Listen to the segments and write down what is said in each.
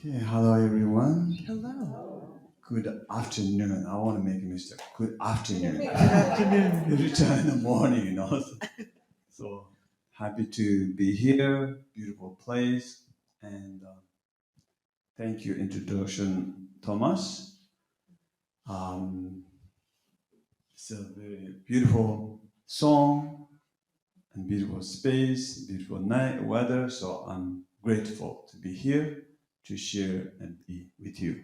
Okay, hello everyone. Hello. Good afternoon. I want to make a mistake. Good afternoon. Good afternoon. Every time in the morning, So happy to be here. Beautiful place. And thank you, introduction, Thomas. Um, it's a very beautiful song and beautiful space, beautiful night weather. So I'm grateful to be here to share and be with you.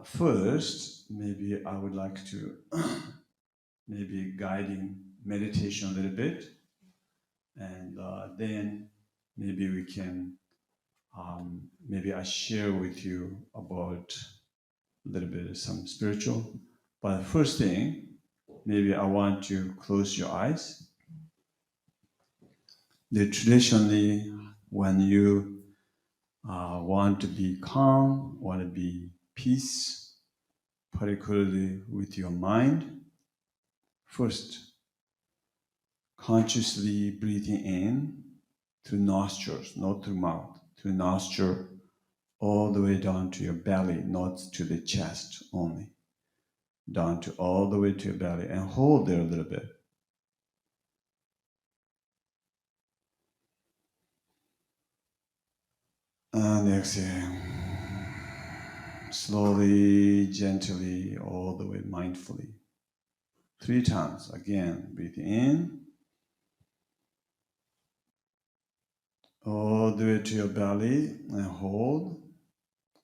First, maybe I would like to maybe guiding meditation a little bit, and then maybe we can maybe I share with you about a little bit of some spiritual. But the first thing, maybe I want to close your eyes. Traditionally, when you want to be calm, want to be peace, particularly with your mind, first consciously breathing in through nostrils, not through mouth, through nostril, all the way down to your belly, not to the chest only, down to all the way to your belly, and hold there a little bit. And exhale. Slowly, gently, all the way mindfully. 3 times. Again, breathe in, all the way to your belly, and hold.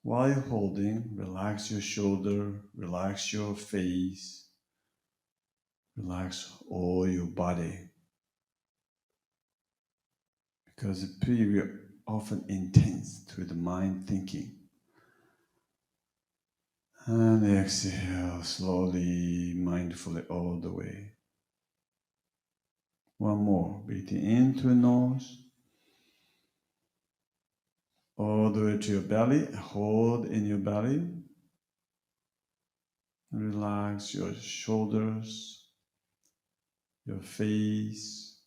While you're holding, relax your shoulder, relax your face, relax all your body. Because it's pretty often intense through the mind thinking. And exhale slowly, mindfully all the way. One more. Breathing in through the nose, all the way to your belly. Hold in your belly. Relax your shoulders, your face,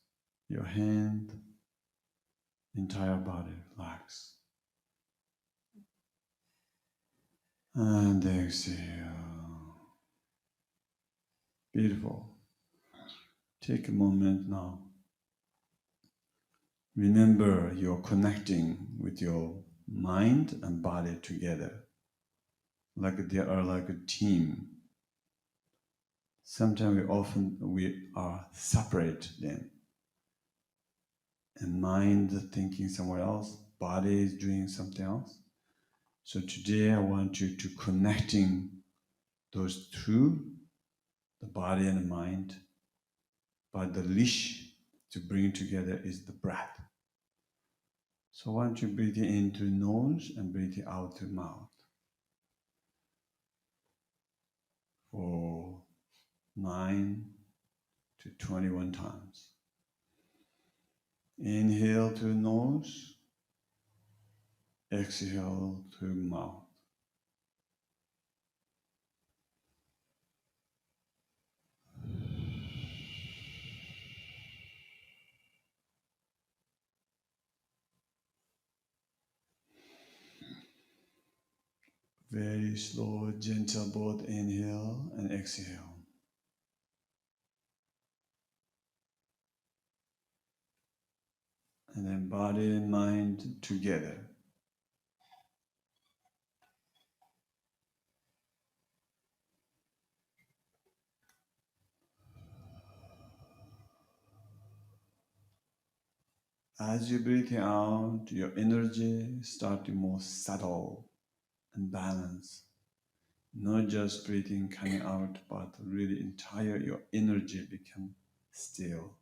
your hand, entire body. Relax. And exhale. Beautiful. Take a moment now. Remember you're connecting with your mind and body together. Like they are like a team. Sometimes we are separate then. And mind thinking somewhere else, body is doing something else. So today I want you to connecting those two, the body and the mind, but the leash to bring together is the breath. So I want you to breathe in through nose and breathe out through mouth for 9 to 21 times. Inhale through nose, exhale through mouth. Very slow, gentle, both inhale and exhale. And then body and mind together. As you breathe out, your energy starts to more subtle and balanced. Not just breathing coming out, but really entire your energy become still.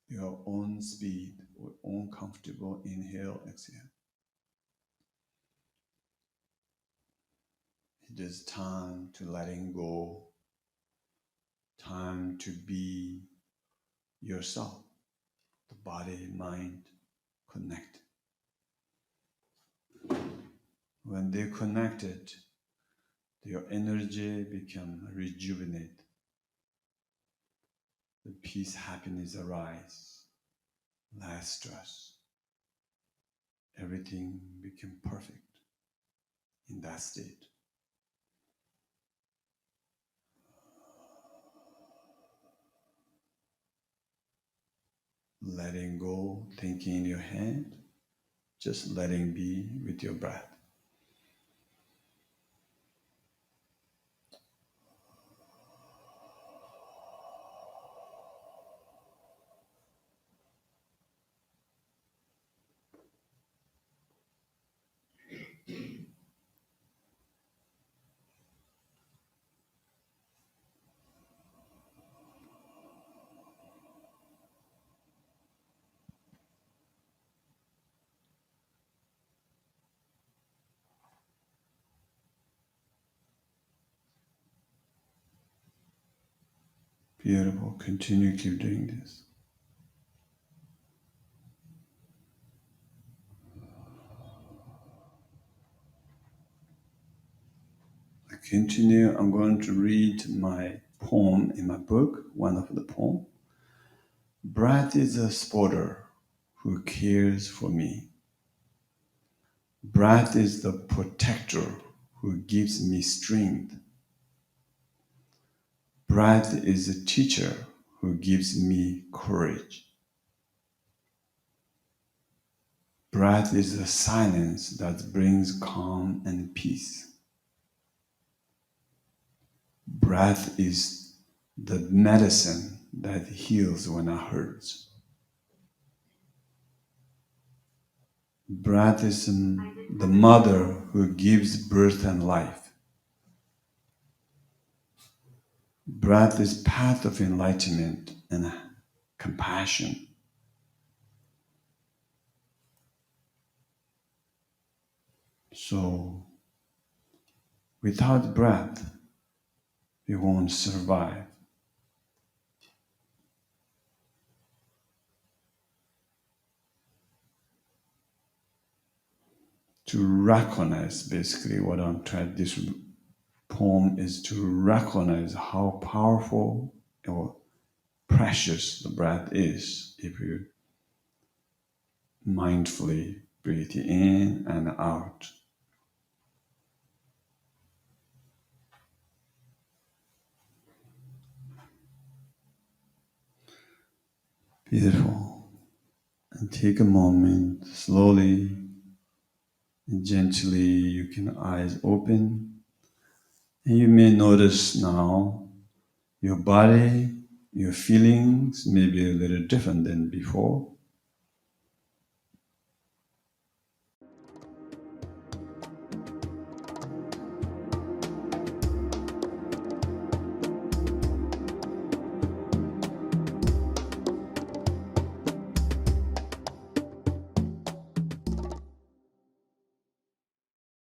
Your own speed your own comfortable inhale, exhale. It is time to letting go, time to be yourself, the body, mind, connect. When they're connected, your energy become rejuvenate. The peace, happiness arise, less stress. Everything become perfect in that state. Letting go, thinking in your head, just letting be with your breath. Beautiful. Continue, keep doing this. I continue. I'm going to read my poem in my book, one of the poems. Breath is a spotter who cares for me. Breath is the protector who gives me strength. Breath is a teacher who gives me courage. Breath is the silence that brings calm and peace. Breath is the medicine that heals when it hurts. Breath is the mother who gives birth and life. Breath is path of enlightenment and compassion. So, without breath, we won't survive. To recognize, basically, what I'm trying, this poem is to recognize how powerful or precious the breath is if you mindfully breathe in and out. Beautiful. And take a moment, slowly and gently, you can eyes open. And you may notice now your body, your feelings may be a little different than before.